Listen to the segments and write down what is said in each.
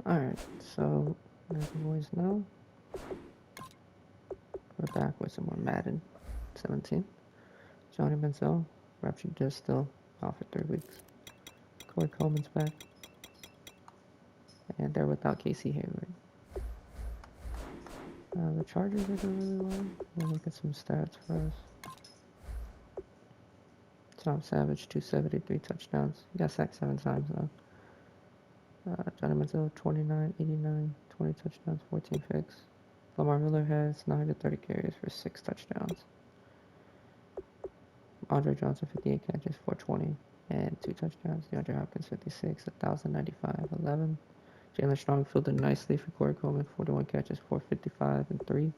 Alright, so as you boys know, we're back with some more Madden 17. Johnny Manziel, raptured just still off for 3 weeks. Corey Coleman's back. And they're without Casey Hayward. The Chargers are doing really well. We'll look at some stats for us. Tom Savage, 273 touchdowns. He got sacked 7 times though. Johnny Manziel, 29, 89, 20 touchdowns, 14 picks. Lamar Miller has 930 carries for 6 touchdowns. Andre Johnson, 58 catches, 420, and 2 touchdowns. DeAndre Hopkins, 56, 1,095, 11. Jalen Strong fielded nicely for Corey Coleman, 41 catches, 455, and 3.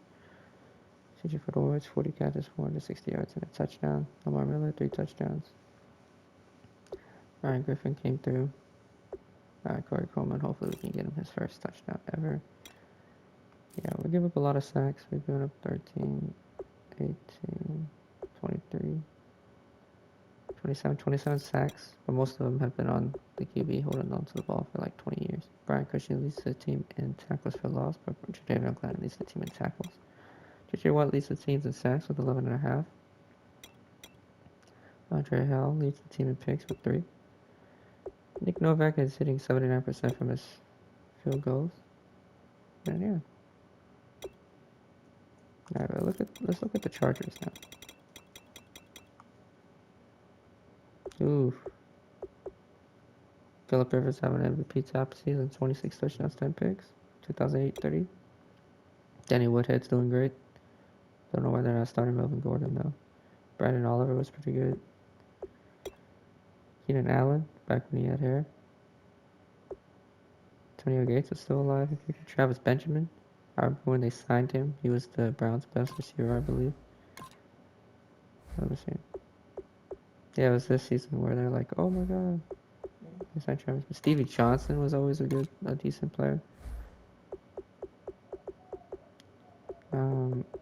CJ Fiedorowicz, 40 catches, 460 yards, and a touchdown. Lamar Miller, 3 touchdowns. Ryan Griffin came through. Corey Coleman, hopefully we can get him his first touchdown ever. Yeah, we give up a lot of sacks. We've given up 13, 18, 23, 27 sacks, but most of them have been on the QB holding on to the ball for like 20 years. Brian Cushing leads the team in tackles for loss, but Jadavion Clowney leads the team in tackles. J.J. Watt leads the team in sacks with 11.5. Andre Howell leads the team in picks with 3. Nick Novak is hitting 79% from his field goals. And yeah. Alright, let's look at the Chargers now. Oof. Phillip Rivers having an MVP top season, 26 touchdowns, 10 picks, 2008-30. Danny Woodhead's doing great. Don't know why they're not starting Melvin Gordon though. Brandon Oliver was pretty good. Keenan Allen, back when he had hair. Antonio Gates is still alive. Travis Benjamin. I remember when they signed him, he was the Browns' best receiver, I believe. Let me see. Yeah, it was this season where they're like, oh my god. Stevie Johnson was always a decent player.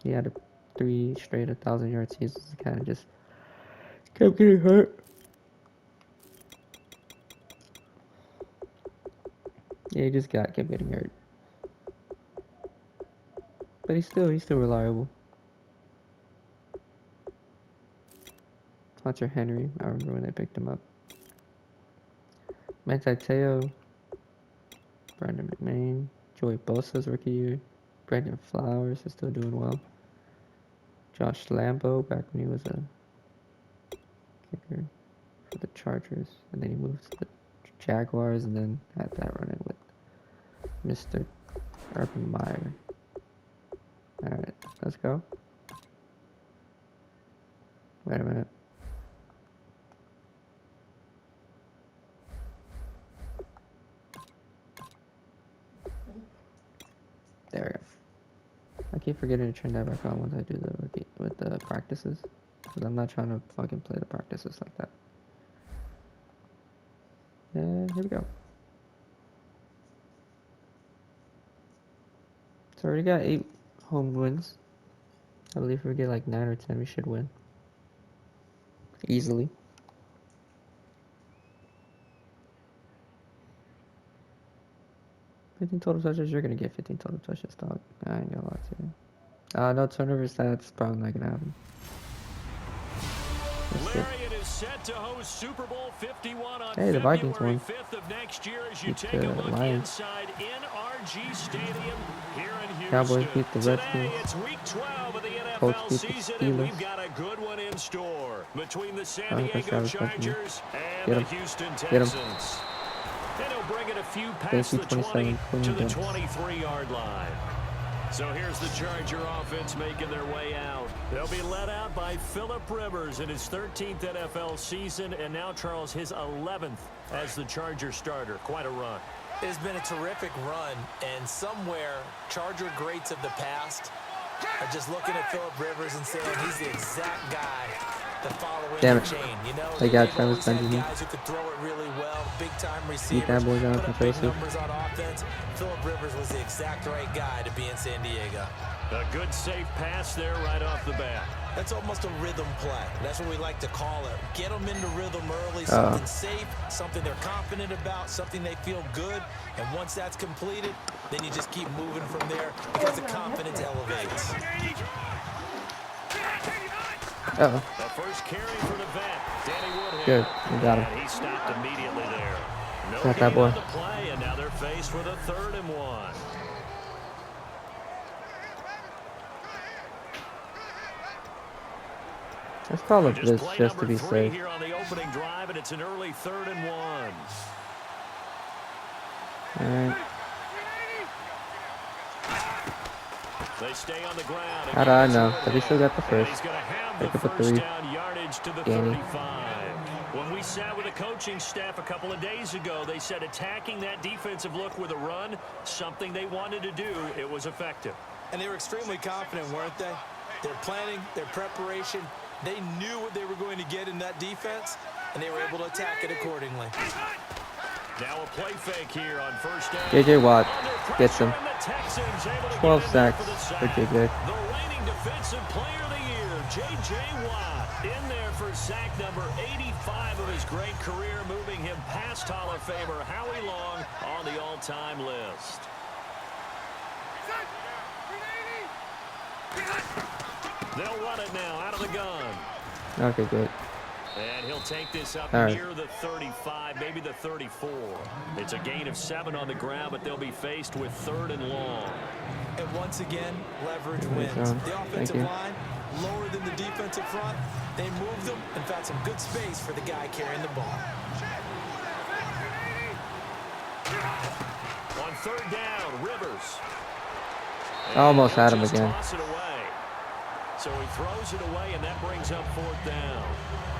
He had 3 straight 1,000-yard seasons. He kind of just kept getting hurt. Yeah, he just kept getting hurt. But he's still reliable. Hunter Henry, I remember when they picked him up. Manti Te'o, Brandon McMahon, Joey Bosa's rookie year. Brandon Flowers is still doing well. Josh Lambo, back when he was a kicker for the Chargers. And then he moved to the Jaguars and then had that run in with Mr. Urban Meyer. Alright, let's go. Wait a minute. There we go. I keep forgetting to turn that back on once I do the practices. Because I'm not trying to fucking play the practices like that. And here we go. So I already got 8 home wins. I believe if we get like 9 or 10, we should win. Easily. $15 total touches, you're gonna get 15 total touches, dog. I ain't gonna lie to you. No turnovers, that's probably not gonna happen. Lariat is set to host Super Bowl 51 on the Vikings won. February 5th of next year as you take a look inside NRG Stadium here in Houston. Cowboys beat the Redskins. Today it's week 12 of the Colts NFL beat the season, Steelers. and we've got a good one in store between the San Diego Chargers and the Houston Texans. And he'll bring it a few past the 20 to the 23-yard line. So here's the Charger offense making their way out. They'll be led out by Phillip Rivers in his 13th NFL season, and now, Charles, his 11th as the Charger starter. Quite a run. It's been a terrific run, and somewhere Charger greats of the past are just looking at Phillip Rivers and saying he's the exact guy to follow in the chain. You know, they got Travis Benjamin. Guys who could throw it really well, big-time receivers, that boy put up big numbers on offense. Phillip Rivers was the exact right guy to be in San Diego. A good, safe pass there right off the bat. That's almost a rhythm play. That's what we like to call it. Get them into rhythm early, something safe, something they're confident about, something they feel good. And once that's completed, then you just keep moving from there because the confidence elevates. The first carry for the vet, Danny Woodhead. Good, you got him. And he stopped immediately there. No Got that boy. on the play, and now they're faced with a 3rd and 1. Let's call it this just to be safe. Here on the opening drive, and it's an early 3rd and 1. All right. They stay on the ground. How do I know? But they still got the first. He's going to have They the could put first 3. down yardage to the Danny. 35. When we sat with the coaching staff a couple of days ago, they said attacking that defensive look with a run, something they wanted to do. It was effective. And they were extremely confident, weren't they? Their planning, their preparation, they knew what they were going to get in that defense, and they were able to attack it accordingly. Now a play fake here on first down. J.J. Watt gets him. 12 sacks for J.J. The reigning defensive player of the year, J.J. Watt, in there for sack number 85 of his great career, moving him past Hall of Famer Howie Long on the all-time list. They'll run it now out of the gun. Okay, good. And he'll take this up All right. near the 35, maybe the 34. It's a gain of 7 on the ground, but they'll be faced with 3rd and long. And once again, leverage wins. The offensive line, lower than the defensive front. They moved them and found some good space for the guy carrying the ball. On 3rd down, Rivers. I almost had him Just again. toss it away. So he throws it away, and that brings up 4th down.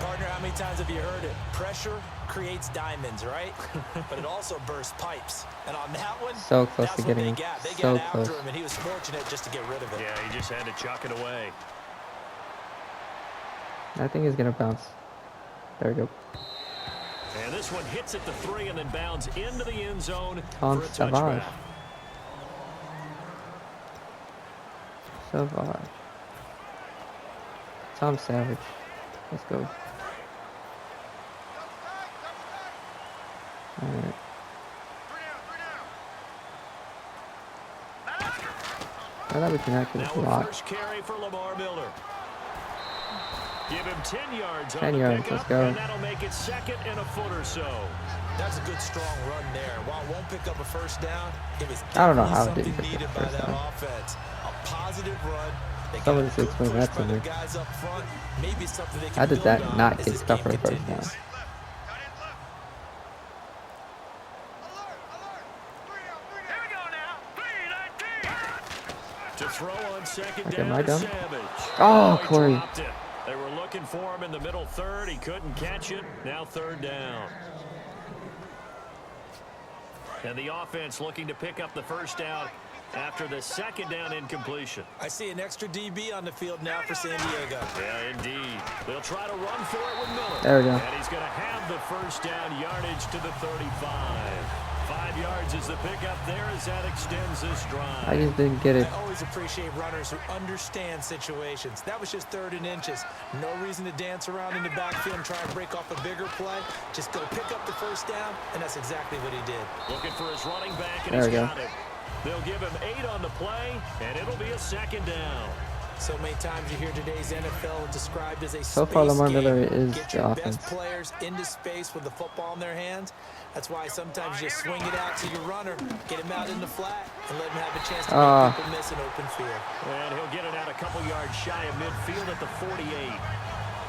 Partner, how many times have you heard it? Pressure creates diamonds, right? But it also bursts pipes. And on that one, So close that's to what getting they him. got. They So got close. after him, and he was fortunate just to get rid of it. Yeah, he just had to chuck it away. I think he's going to bounce. There we go. And this one hits at the 3 and then bounds into the end zone Tom for a Savage. touchback. Savage. Tom Savage. Let's go. Alright. I thought we can actually Now block. first carry for Lamar Miller. Give him 10 yards 10 on the yards, pickup, let's go. and that'll make it 2nd and a foot or so. That's a good, strong run there. While it won't pick up a first down, it was I don't know how it something didn't pick needed up by first that down. offense. A positive run. They got Someone a just good explain push that by to their me. guys up front. Maybe something they can How did build that on not as get this stuck game for a first continues. down? To throw on 2nd Okay, down, am I done? Savage. Oh, he Corey. dropped it. They were looking for him in the middle 3rd. He couldn't catch it. Now 3rd down. And the offense looking to pick up the first down after the 2nd down incompletion. I see an extra DB on the field now for San Diego. Yeah, indeed. They'll try to run for it with Miller. There we go. And he's going to have the first down yardage to the 35. 5 yards is the pickup there as that extends this drive. I just didn't get it. I always appreciate runners who understand situations. That was just 3rd and inches. No reason to dance around in the backfield and try and break off a bigger play. Just go pick up the first down, and that's exactly what he did. Looking for his running back, and There he's we go. got it. They'll give him 8 on the play, and it'll be a 2nd down. So many times you hear today's NFL described as a So space far, Lamar game. Miller is Get the your offense. best players into space with the football in their hands. That's why sometimes you just swing it out to your runner, get him out in the flat, and let him have a chance to make people miss an open field. And he'll get it out a couple yards shy of midfield at the 48.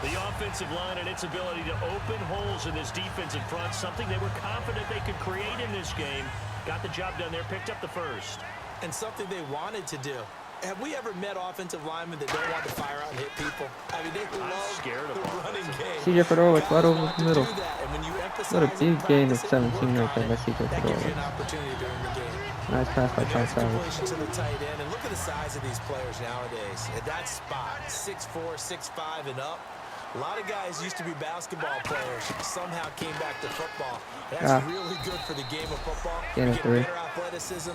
The offensive line and its ability to open holes in this defensive front, something they were confident they could create in this game. Got the job done there, picked up the first. And something they wanted to do. Have we ever met offensive linemen that don't want to fire out and hit people? I mean, they love scared of the running game. CJ Fedorowicz right over the middle. What a big gain of of 17 right there by CJ That gives you Fedorowicz. an opportunity during the game. Nice pass by Tom Savage. Completion to the tight end, and look at the size of these players nowadays. At that spot, 6'4", 6'5", and up. A lot of guys used to be basketball players. Somehow came back to football. That's really good for the game of football. Gain of You get 3. better athleticism,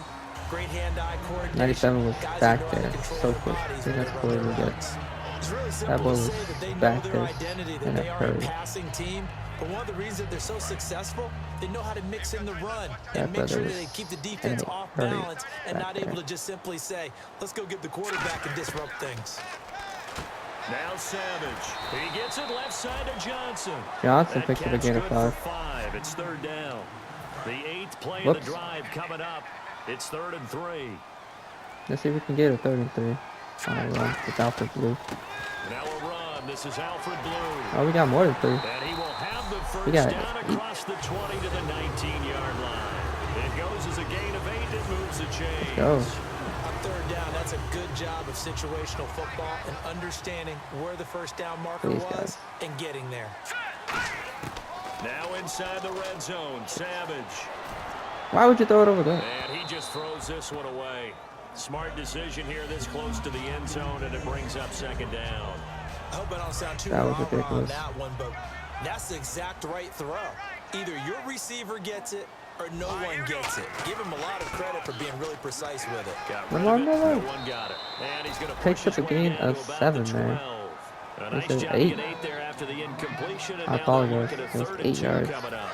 great hand-eye coordination. 97 was Guys who back know how to there. control So their quick. bodies I think when that's they really run their good. routes. It's really That simple boy to was say that they know back their there identity, that in a they are a hurry. passing team. But one of the reasons they're so successful, they know how to mix in the run That and make sure brother that they was keep the in defense a off hurry balance and back not there. able to just simply say, let's go get the quarterback and disrupt things. Now Savage. He gets it left side to Johnson. Johnson That picks up a catch gain of good for 5. 5. It's third down. The 8th play Whoops. of the drive coming up. It's 3rd and 3. Let's see if we can get a 3rd and 3 on a run with Alfred Blue. Now a run. This is Alfred Blue. Oh, we got more than 3. And he will have the first got down 8. across the 20 to the 19-yard line. It goes as a gain of 8. It moves the chains. Go. On third down, that's a good job of situational football and understanding where the first down marker These was guys. and getting there. Now inside the red zone, Savage. Why would you throw it over there? And he just throws this one away. Smart decision here this close to the end zone, and it brings up 2nd down. I hope I don't sound too That was rah-rah on ridiculous. that one, but that's the exact right throw. Either your receiver gets it or no one gets it. Give him a lot of credit for being really precise with it. Got rid Lamar of it. Miller. No one got it. And he's going to Takes push up a his way gain down of to about 7 the there. 12. A This nice is job 8. to get 8 there after the incompletion, and I now they're apologize. looking at It was 3rd 8 and 2 yards. coming up.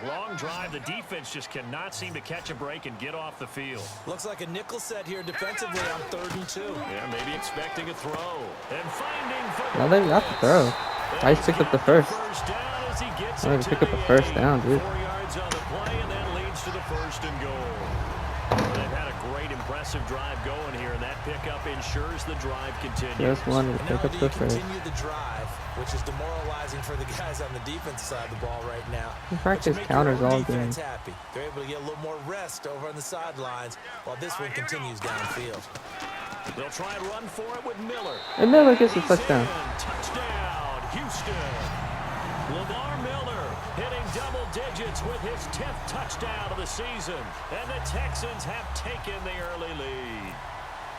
Long drive. The defense just cannot seem to catch a break and get off the field. Looks like a nickel set here defensively on 3rd and 2. Yeah, maybe expecting a throw. And finding for Now they got the throw. I just picked up the first. First down as he gets I wanted it to to pick up the a first 8. down, dude. 4 yards on the play, and that leads to the 1st and goal. They've had a great, impressive drive going here, and that pickup ensures the drive continues. Just wanted to And pick not up only do the you first. continue the drive, which is demoralizing for the guys on the defense side of the ball right now. We but practice you make your counters own all defense game. happy. They're able to get a little more rest over on the sidelines while this one continues downfield. They'll try and run for it with Miller. And Miller gets a He's touchdown. in. Touchdown, Houston. Lamar Miller hitting double digits with his 10th touchdown of the season. And the Texans have taken the early lead.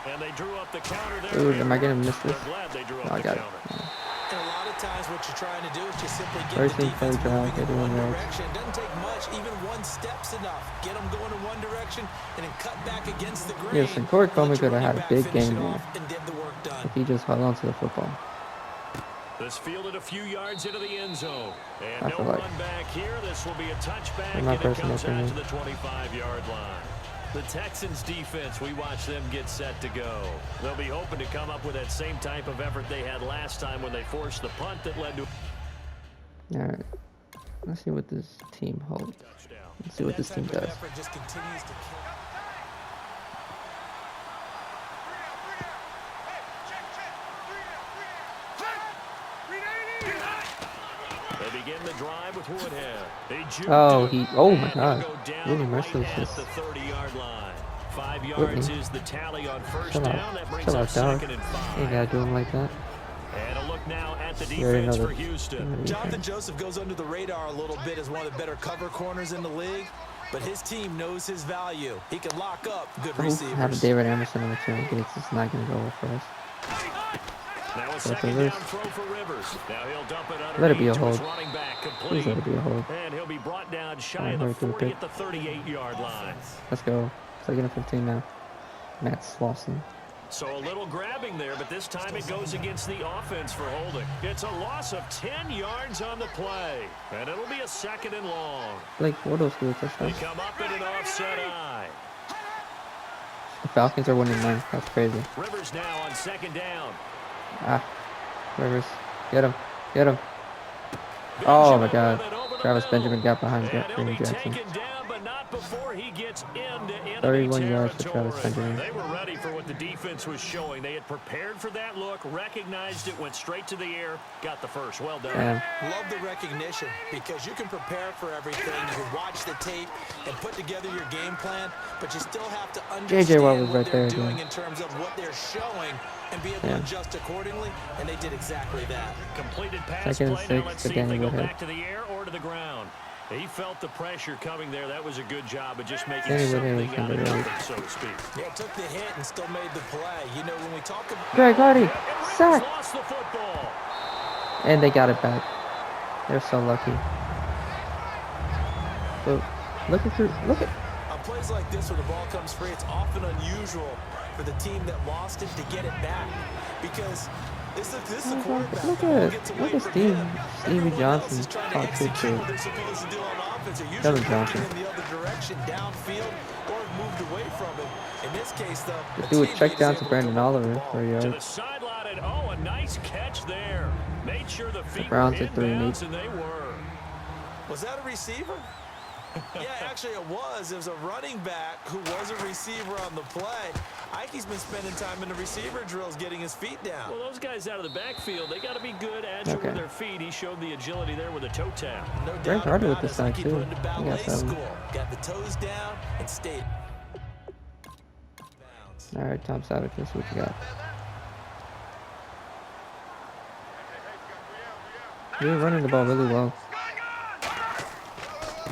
And they drew up the counter there. Ooh, am I gonna miss this? They're glad they drew up Oh, I the got it. counter. And a lot of times what you're trying to do is just simply get First the and defense third drive, moving in they're one doing right. direction. It doesn't take much. Even one step's enough. Get them going in one direction and then cut back against the grain. Yes, and Corey Coleman could have had a big game there And did the work done. if he just held on to the football. This fielded a few yards into the end zone. And I no feel like- run back here. This will be a touchback, In my and it personal comes out opinion. to the 25-yard line. The Texans defense, we watch them get set to go. They'll be hoping to come up with that same type of effort they had last time when they forced the punt that led to All right. Let's see what this team holds. a touchdown. Let's see what this team does. Effort just continues to kill. They begin the drive with Woodhead. They juke Oh, it, he. Oh my and God. he'll go down Really right merciless. at the 30-yard line. 5 Whitney. yards is the tally on first Chill down. out. That brings Chill up out, dog. 2nd and You 5. ain't gotta do him like that. And a look now at the You already know defense for that. Houston. Jonathan Joseph goes under the radar a little bit as one of the better cover corners in the league, but his team knows his value. He can lock up good Oh, receivers. having David Anderson on the team against it's not gonna go well for us. Now a for second this. down throw for Rivers. Now he'll dump it underneath Let it be a to his hold. running back, Please complete. let it be a hold. And he'll be brought down shy I of the heard through 40 pick. at the 38-yard line. Let's go. 2nd and 15 now. Matt Slauson. So a little grabbing there, but this time it goes against the offense for holding. It's a loss of 10 yards on the play, and it'll be a 2nd and long. Blake Bortles threw a They touchdown. come up in an offset eye. The Falcons are winning now. That's crazy. Rivers now on 2nd down. Ah. Rivers. Get him. Get him. Oh my God. Benjamin with it over the Travis middle. Benjamin got behind And he'll Green be Jackson. taken down, but not before he gets into enemy 31 yards for territory. Travis Benjamin. They were ready for what the defense was showing. They had prepared for that look, recognized it, went straight to the air, got the first. Well done. And Love the recognition because you can prepare for everything. You can watch the tape and put together your game plan, but you still have to understand Watt was what right they're there doing again. in terms of what they're showing and be able to adjust accordingly, and they did exactly that. Completed pass 2nd and play. Now 6 let's to see if they Danny go Woodhead. back to the air or to the ground. He felt the pressure coming there. That was a good job of just making Danny Woodhead something was out of number nothing, so to speak. Yeah, took the hit and still made the play. You know, when we talk about Greg Hardy. And Rivers Sack. lost the football. And they got it back. They're so lucky. So, look at on plays like this where the ball comes free, it's often unusual for the team that lost it to get it back because This is the quarterback. Look at Stevie Johnson talk shit to Kevin Johnson. In the other direction, downfield, or moved away from it. In this case, though, the dude would check down to Brandon Oliver for a yard. To the sideline, and a nice catch there. Made sure the feet Browns were at 3-8. and they were. Was that a receiver? Yeah, actually it was. It was a running back who was a receiver on the play. Ike's been spending time in the receiver drills getting his feet down. Well, those guys out of the backfield, they got to be good, agile with their feet. He showed the agility there with a toe tap. No Very doubt hard with about this it. side, Ike too. put him to ballet Some... school. Got the toes down and stayed. All right, Tom Savage, that's what you got. You're running the ball really well.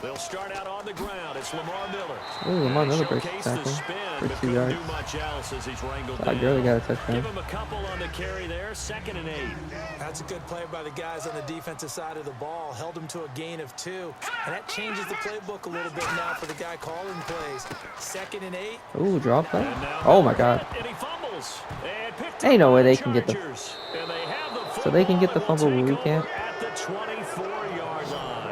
They'll start out on the ground. It's Lamar Miller. Ooh, Lamar Miller breaks the tackle for 2 yards. I barely got a touchdown. Give him a couple on the carry there. 2nd and 8. That's a good play by the guys on the defensive side of the ball. Held him to a gain of 2. And that changes the playbook a little bit now for the guy calling plays. 2nd and 8. Ooh, draw play. Oh my God. And he fumbles. Ain't no way they can get the... So they can get the fumble, but we can't. At the 24-yard line.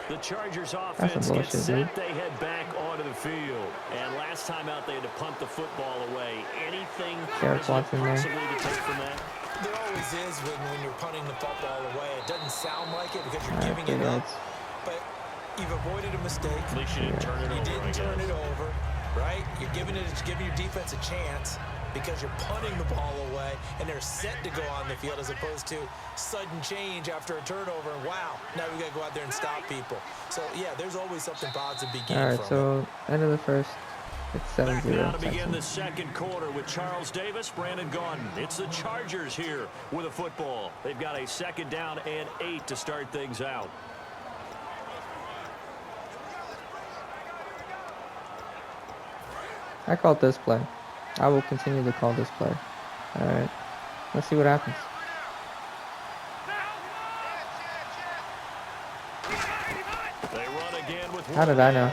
The Chargers offense gets set. They head back onto the field. And last time out, they had to punt the football away. Anything possibly to take from that? There always is when you're punting the football away. It doesn't sound like it because you're giving it up. But you've avoided a mistake. At least you didn't turn it over. You didn't turn it over, right? You're giving your defense a chance because you're punting the ball away and they're set to go on the field as opposed to sudden change after a turnover and wow, now we got to go out there and stop people. So yeah, there's always something positive to be gained. All right, so end of the first, it's 7-0. Now to begin the second quarter with Charles Davis, Brandon Gaudin. It's the Chargers here with a football. They've got a 2nd down and 8 to start things out. I called this play. I will continue to call this play. All right. Let's see what happens. They run again with How did I know?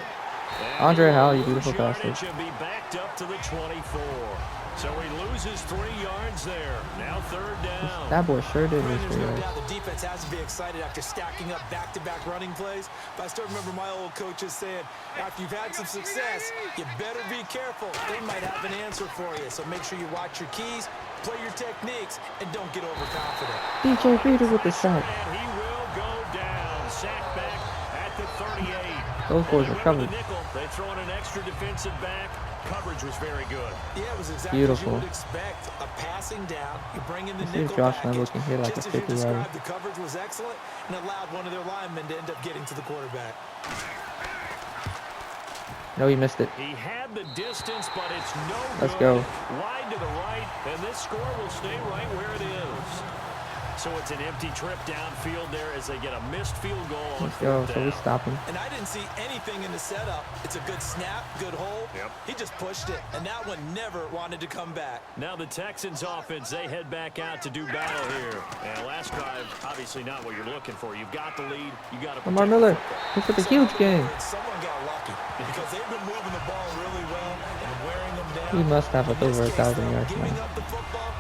Andre Howell, you beautiful bastard. Should be backed up to the 24. So he loses 3 yards there. Now 3rd down. That boy sure did lose 3 yards. The defense has to be excited after stacking up back-to-back running plays. But I still remember my old coaches saying, after you've had some success, you better be careful. They might have an answer for you. So make sure you watch your keys, play your techniques, and don't get overconfident. DJ Reader with the sack. And he will go down. Sack back at the 38. Those boys are covered. They throw in an extra defensive back. Coverage was very good. Yeah, it was exactly beautiful. What you would expect. A passing down. You bring in the nickel Josh package. Can hit like Just a as you 50 yarder. described, the coverage was excellent and allowed one of their linemen to end up getting to the quarterback. No, he missed it. He had the distance, but it's no Let's good. go. Wide to the right, and this score will stay right where it is. So it's an empty trip downfield there as they get a missed field goal on 4th down. So we stop him. And I didn't see anything in the setup. It's a good snap, good hole. Yep. He just pushed it, and that one never wanted to come back. Now the Texans offense, they head back out to do battle here. And last drive, obviously not what you're looking for. You've got the lead. You got to Lamar Miller, he's with a huge game. Someone got lucky because they've been moving the ball really well and wearing them down. He must have over 1,000 yards Giving now. up the football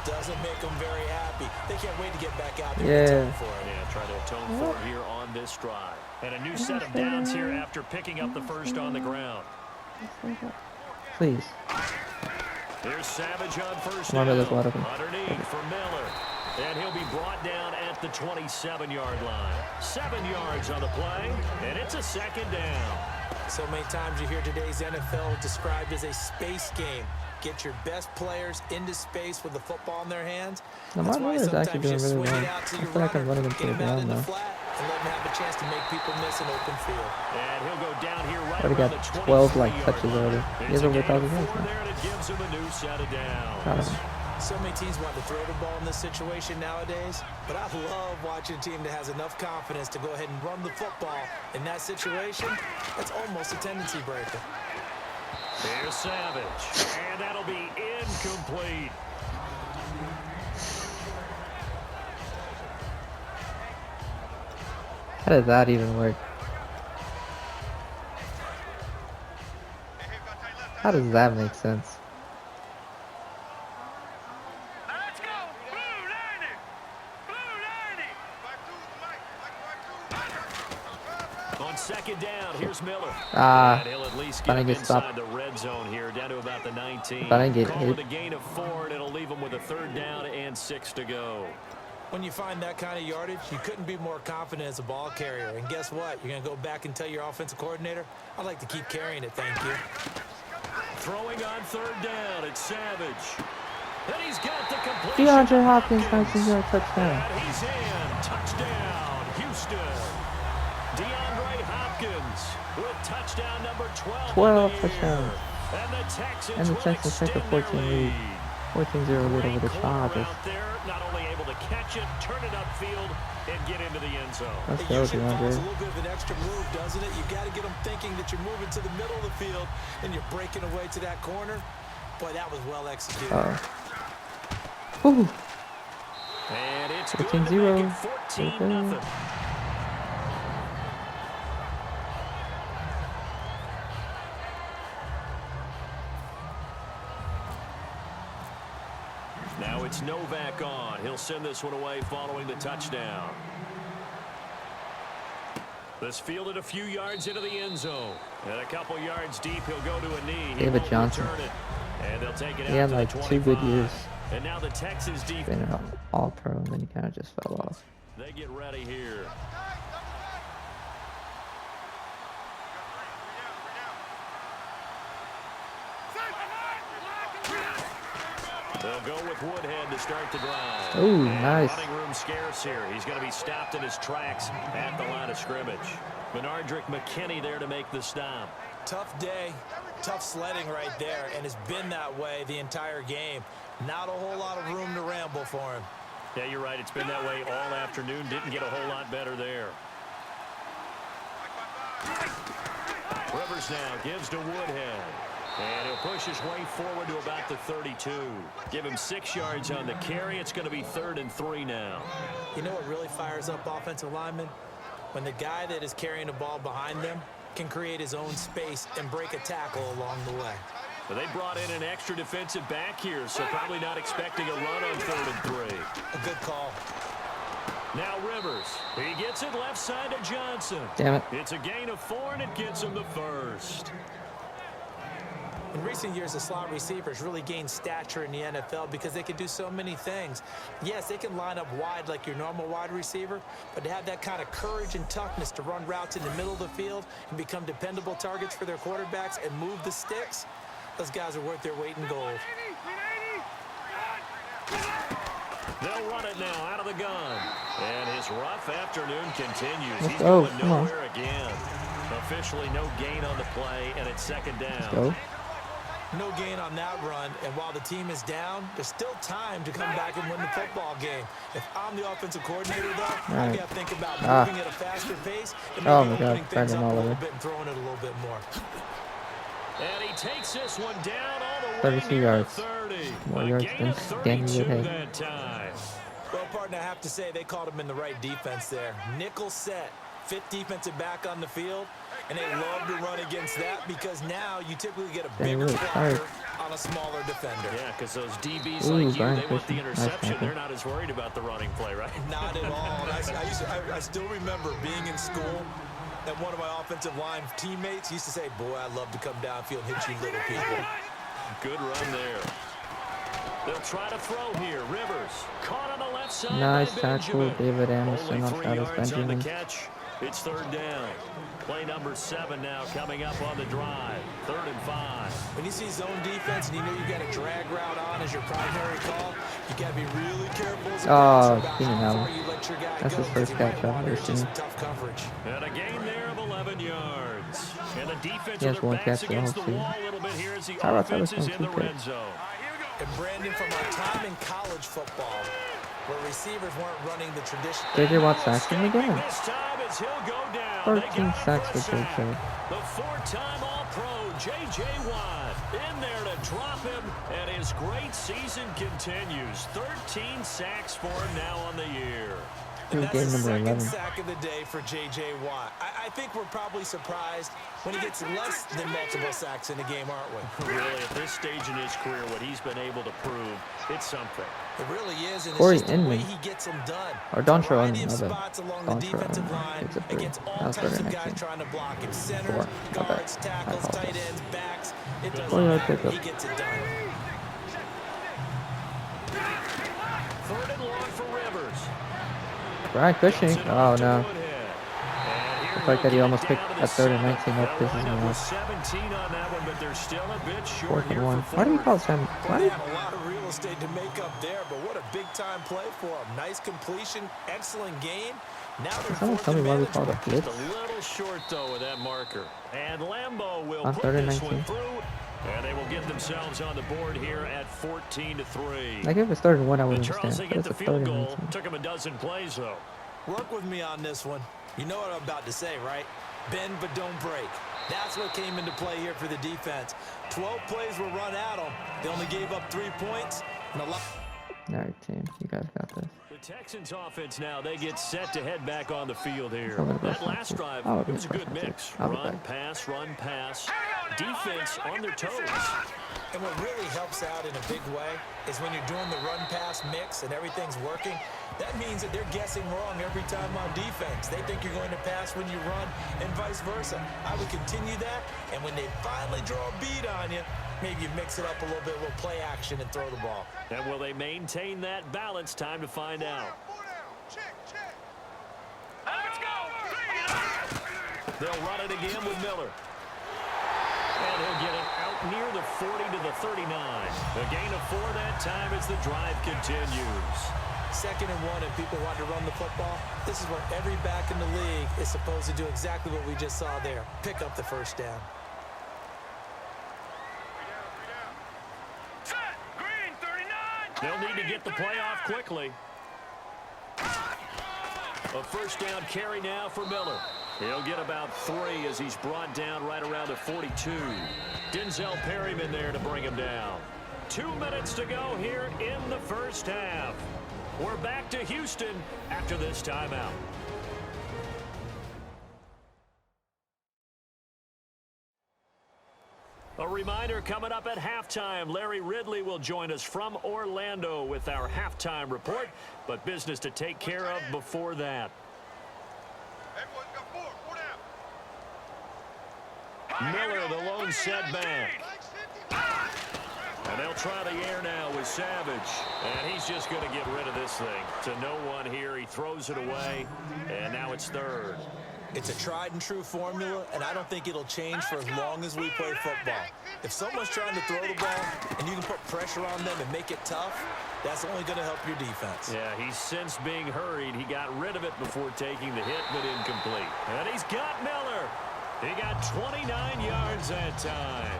doesn't make them very happy. They can't wait to get back out there Yeah. and atone for it. Yeah, try to atone for it here on this drive. And a new set of downs here after picking up the first on the ground. Please. Here's Savage on first Lamar down. Miller's wide open. Underneath for Miller. And he'll be brought down at the 27-yard line. 7 yards on the play, and it's a 2nd down. So many times you hear today's NFL described as a space game. Get your best players into space with the football in their hands. Lamar Miller is actually doing really well. I feel like I'm running him to the ground now. And let him have a chance to make people miss an open field. And he'll go down here right Already around got the 12 23-yard touches already. line. He has over 1,000 yards Four now. there, and it gives him a new set of downs. Proud of him. So many teams want to throw the ball in this situation nowadays, but I love watching a team that has enough confidence to go ahead and run the football in that situation. That's almost a tendency breaker. Here's Savage, and that'll be incomplete. How did that even work? How does that make sense? Let's go. Blue 90. Blue 90. On second down, here's Miller. And he'll at least get him inside the red zone here, down to about the 19. But I didn't get Call hit. it a gain of 4, and it'll leave him with a 3rd down and 6 to go. When you find that kind of yardage, you couldn't be more confident as a ball carrier. And guess what? You're going to go back and tell your offensive coordinator, I'd like to keep carrying it, thank you. Throwing on 3rd down, it's Savage. And he's got the completion. DeAndre Hopkins, 19-yard touchdown. And he's in. Touchdown, Houston. DeAndre Hopkins with touchdown number 12. 12 touchdowns. And the Texans take a 14 lead. 14-0 lead over the Chargers. Not only able to catch it, turn it upfield, and get into the end zone. Let's go, DeAndre. It's a little bit of an extra move, doesn't it? You got to get them thinking that you're moving to the middle of the field and you're breaking away to that corner. Boy, that was well executed. Ooh. And it's 14-0. 14-0. Now it's Novak on. He'll send this one away following the touchdown. This fielded a few yards into the end zone. And a couple yards deep, he'll go to a knee. David Johnson. And they'll take it He out had like to the 2 good years. And now the Texans defense. Been an all-pro, and then he kind of just fell off. They get ready here. They'll go with Woodhead to start the drive. Ooh, nice. Running room scarce here. He's going to be stopped in his tracks at the line of scrimmage. Benardrick McKinney there to make the stop. Tough day, tough sledding right there, and it's been that way the entire game. Not a whole lot of room to ramble for him. Yeah, you're right. It's been that way all afternoon. Didn't get a whole lot better there. Rivers now gives to Woodhead. And he'll push his way forward to about the 32. Give him 6 yards on the carry. It's going to be 3rd and 3 now. You know what really fires up offensive linemen? When the guy that is carrying the ball behind them can create his own space and break a tackle along the way. But they brought in an extra defensive back here, so probably not expecting a run on 3rd and 3. A good call. Now Rivers. He gets it left side to Johnson. Damn it. It's a gain of 4, and it gets him the 1st. In recent years, the slot receivers really gained stature in the NFL because they can do so many things. Yes, they can line up wide like your normal wide receiver, but to have that kind of courage and toughness to run routes in the middle of the field and become dependable targets for their quarterbacks and move the sticks, those guys are worth their weight in gold. They'll run it now out of the gun. And his rough afternoon continues. He's go. going nowhere again. Officially no gain on the play, and it's 2nd down. Let's go. No gain on that run, and while the team is down, there's still time to come back and win the football game. If I'm the offensive coordinator, though, I got to think about moving at a faster pace and maybe opening things up a little bit and throwing it a little bit more. And he takes this one down all the way 32 near yards. the 30. More yards than Danny Woodhead. That time. Well, partner, I have to say they called him in the right defense there. Nickel set, 5th defensive back on the field. And they love to run against that because now you typically get a bigger blocker on a smaller defender. Yeah, because those DBs like you, they want the interception. They're not as worried about the running play, right? Not at all. I still remember being in school, and one of my offensive line teammates used to say, boy, I'd love to come downfield and hit you little people. Good run there. They'll try to throw here. Rivers caught on the left side. Nice tackle, David Anderson Only 3 outside of yards on the Benjamin. catch. It's 3rd down. Play number 7 now coming up on the drive. 3rd and 5. When you see zone defense and you know you got a drag route on as your primary call, you got to be really careful as a about Keenan how far Allen. you let your guy That's go, his first catch I've ever seen. tough coverage. And a gain there of 11 yards. And the defense He has with their one backs catch the against whole the season. wall a little bit here as the How about offense that is was in the two red picks? zone. And Brandon, from our time in college football, where receivers weren't running the tradition. J.J. Watt sacks him again. This time as he'll go down. 13 sacks for J.J. The 4-time All-Pro J.J. Watt in there to drop him, and his great season continues. 13 sacks for him now on the year. And that's game the number second 11. sack of the day for J.J. Watt. I think we're probably surprised when he gets less than multiple sacks in a game, aren't we? Really, at this stage in his career, what he's been able to prove, it's something. It really is, and Corey it's just the way Inman. he gets them done. Or Dontre Variety Inman, of my bad. spots along the Dontre defensive Inman. line It's a 3. against all That's types better of than guys 19. trying to block him. 4. Centers, My guards, bad. tackles, I tight apologize. ends, backs. It doesn't 4-yard matter. pickup. He gets it done. 3rd and long for Rivers. Brian Cushing. Oh, no. The fact that he almost picked at 3rd and 19 up pisses me off. 17 on that one, but they're still a bit short 4th and here 1. for Why do you Ford. call it 7? Well, Why? they have a lot of real estate to make up there, but what a big-time play for him. Nice completion, excellent game. Now they're Someone fourth tell me and why we called manageable. it Just blitz. a little short, though, with that marker. And Lambeau will On put 3rd and this one 19. through, and they will get themselves on the board here at 14-3. Like if it's 3rd and 1, I would And Charles, they understand. get But the it's a 3rd field and goal. 19. Took him a dozen plays, though. Work with me on this one. You know what I'm about to say, right? Bend but don't break. That's what came into play here for the defense. 12 plays were run at them. They only gave up 3 points. And a lot. Alright, team. You guys got this. The Texans offense now, they get set to head back on the field here. I'm gonna brush That my last teeth. drive, I'll it was a brush good my mix. teeth. I'll be Run, back. pass. Defense on their toes. And what really helps out in a big way is when you're doing the run-pass mix and everything's working, that means that they're guessing wrong every time on defense. They think you're going to pass when you run and vice versa. I would continue that, and when they finally draw a beat on you, maybe you mix it up a little bit, a little play action, and throw the ball. And will they maintain that balance? Time to find out. They'll run it again with Miller. And he'll get it out near the 40 to the 39. The gain of 4 that time as the drive continues. 2nd and 1, and people want to run the football. This is where every back in the league is supposed to do exactly what we just saw there. Pick up the first down. They'll need to get the play off quickly. A first down carry now for Miller. He'll get about 3 as he's brought down right around the 42. Denzel Perryman there to bring him down. 2 minutes to go here in the first half. We're back to Houston after this timeout. A reminder coming up at halftime. Larry Ridley will join us from Orlando with our halftime report, but business to take care of before that. Miller, the lone setback. And they'll try the air now with Savage. And he's just going to get rid of this thing. To no one here. He throws it away. And now it's 3rd. It's a tried-and-true formula, and I don't think it'll change for as long as we play football. If someone's trying to throw the ball and you can put pressure on them and make it tough, that's only going to help your defense. Yeah, he's since being hurried. He got rid of it before taking the hit, but incomplete. And he's got Miller. He got 29 yards that time.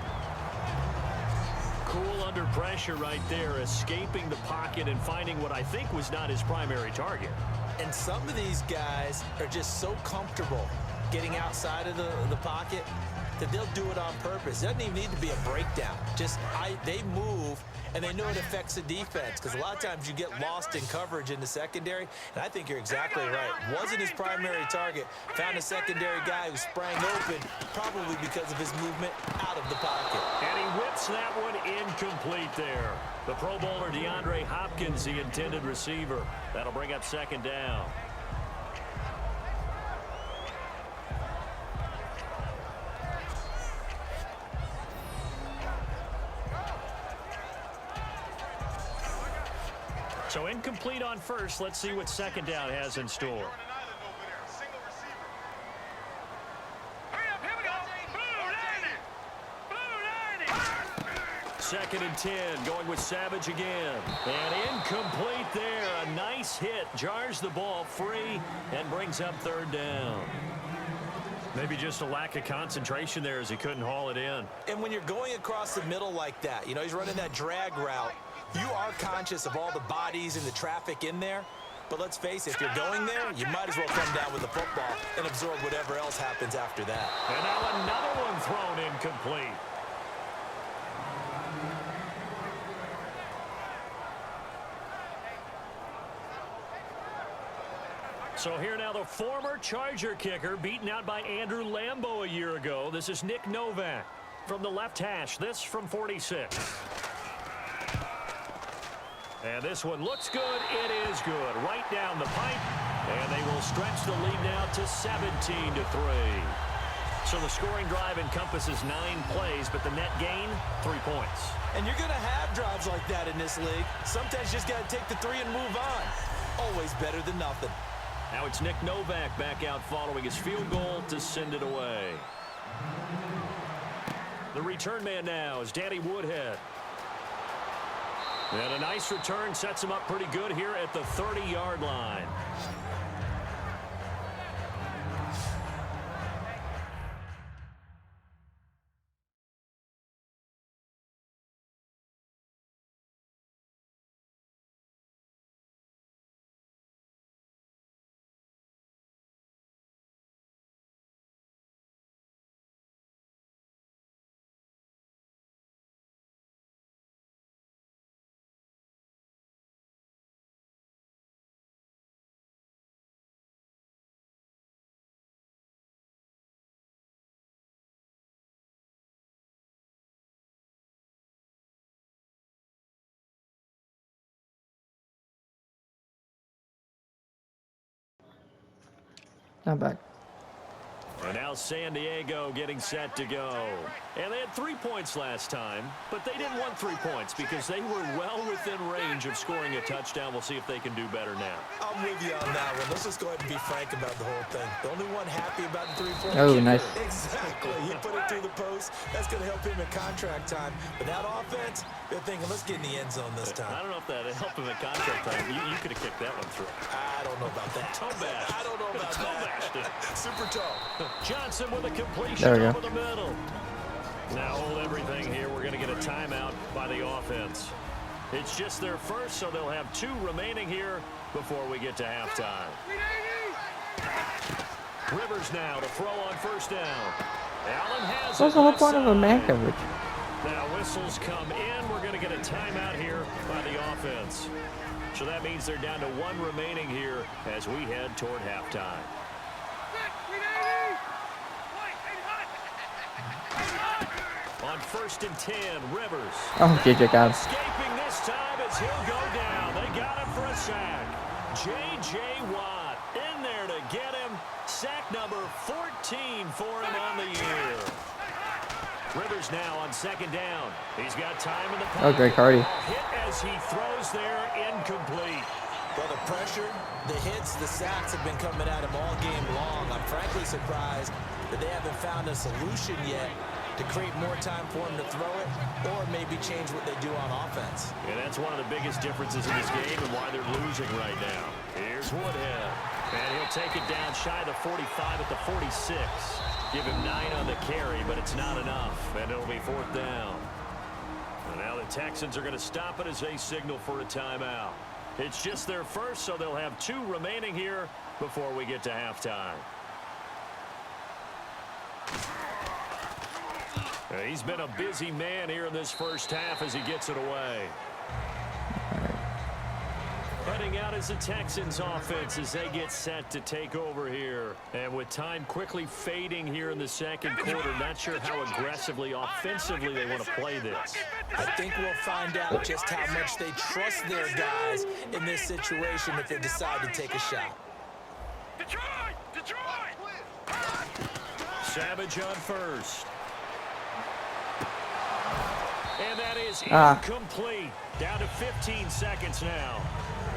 Cool under pressure right there, escaping the pocket and finding what I think was not his primary target. And some of these guys are just so comfortable getting outside of the pocket that they'll do it on purpose. It doesn't even need to be a breakdown. They move, and they know it affects the defense, because a lot of times you get lost in coverage in the secondary, and I think you're exactly right. Wasn't his primary target. Found a secondary guy who sprang open, probably because of his movement out of the pocket. And he whips that one incomplete there. The Pro Bowler DeAndre Hopkins, the intended receiver. That'll bring up 2nd down. So incomplete on first. Let's see what 2nd down has in store. Second and 10, going with Savage again. And incomplete there. A nice hit. Jars the ball free and brings up 3rd down. Maybe just a lack of concentration there as he couldn't haul it in. And when you're going across the middle like that, you know, he's running that drag route, you are conscious of all the bodies and the traffic in there. But let's face it, if you're going there, you might as well come down with the football and absorb whatever else happens after that. And now another one thrown incomplete. So here now the former Charger kicker beaten out by Andrew Lambo a year ago. This is Nick Novak from the left hash. This from 46. And this one looks good. It is good. Right down the pipe. And they will stretch the lead now to 17-3. So the scoring drive encompasses 9 plays, but the net gain, 3 points. And you're going to have drives like that in this league. Sometimes you just got to take the 3 and move on. Always better than nothing. Now it's Nick Novak back out following his field goal to send it away. The return man now is Danny Woodhead. And a nice return sets him up pretty good here at the 30-yard line. I'm back. And now San Diego getting set to go. And they had 3 points last time, but they didn't want 3 points because they were well within range of scoring a touchdown. We'll see if they can do better now. I'm with you on that one. Let's just go ahead and be frank about the whole thing. The only one happy about the 3-point Oh, kick. nice. Exactly. He put it through the post. That's going to help him in contract time. But that offense, they're thinking, let's get in the end zone this time. I don't know if that helped him in contract time. You could have kicked that one through. I don't know about that. Toe bash. I don't know about toe that. bashed it. Super toe. Johnson with a completion There we go. over the middle. Now hold everything here. We're going to get a timeout by the offense. It's just their first, so they'll have 2 remaining here before we get to halftime. Rivers now to throw on first down. Allen has What's the whole point of a man coverage? Now whistles come in. We're going to get a timeout here by the offense. So that means they're down to 1 remaining here as we head toward halftime. On 1st and 10, Rivers. Oh, JJ got him. Escaping this time as he'll go down. They got him for a sack. J.J. Watt in there to get him. Sack number 14 for him on the year. Rivers now on 2nd down. He's got time in the pocket. Oh, great Cardi. Hit as he throws there, incomplete. Well, the pressure, the hits, the sacks have been coming at him all game long. I'm frankly surprised that they haven't found a solution yet to create more time for him to throw it or maybe change what they do on offense. And that's one of the biggest differences in this game and why they're losing right now. Here's Woodhead. And he'll take it down shy of the 45 at the 46. Give him 9 on the carry, but it's not enough. And it'll be 4th down. And now the Texans are going to stop it as they signal for a timeout. It's just their first, so they'll have 2 remaining here before we get to halftime. He's been a busy man here in this first half as he gets it away. Heading out as the Texans offense as they get set to take over here. And with time quickly fading here in the second quarter, not sure how aggressively, offensively they want to play this. I think we'll find out just how much they trust their guys in this situation if they decide to take a shot. Savage on first. And that is incomplete. Down to 15 seconds now.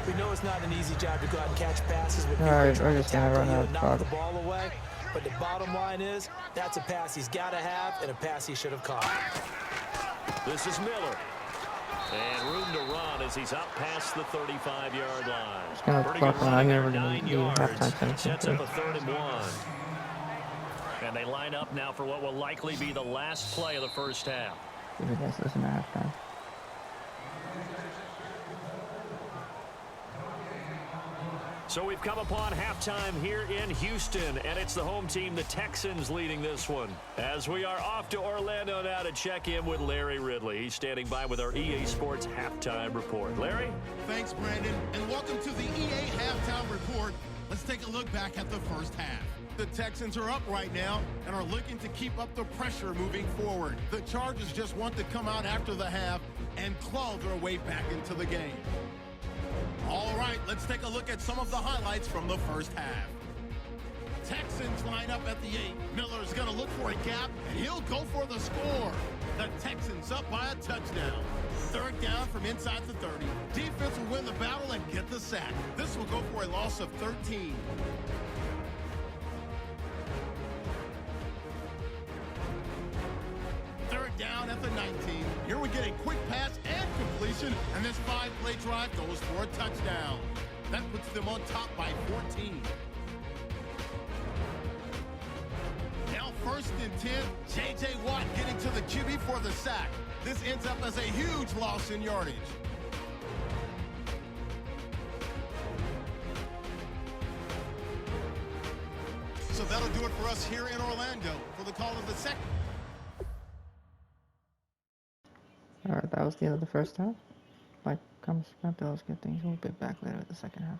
We know it's not an easy job to go out and catch passes with people Alright, trying we're to just gonna tackle run you out and of knock the clock. ball away. But the bottom line is, that's a pass he's got to have and a pass he should have caught. This is Miller. And room to run as he's up past the 35-yard line. Just gonna Pretty clock good on running here. there, We're gonna 9 do yards. halftime Sets up 17-3. a 3rd and 1. And they line up now for what will likely be the last play of the first half. Give you guys listen to halftime. So we've come upon halftime here in Houston, and it's the home team, the Texans, leading this one. As we are off to Orlando now to check in with Larry Ridley. He's standing by with our EA Sports halftime report. Larry? Thanks, Brandon, and welcome to the EA Halftime Report. Let's take a look back at the first half. The Texans are up right now and are looking to keep up the pressure moving forward. The Chargers just want to come out after the half and claw their way back into the game. All right, let's take a look at some of the highlights from the first half. Texans line up at the 8. Miller's going to look for a gap, and he'll go for the score. The Texans up by a touchdown. Third down from inside the 30. Defense will win the battle and get the sack. This will go for a loss of 13. Third down at the 19. Here we get a quick pass and completion, and this 5-play drive goes for a touchdown. That puts them on top by 14. Now first and 10, J.J. Watt getting to the QB for the sack. This ends up as a huge loss in yardage. So that'll do it for us here in Orlando for the call of the second. Alright, that was the end of the first half. Like, comment, subscribe to us, get things. We'll be back later with the second half.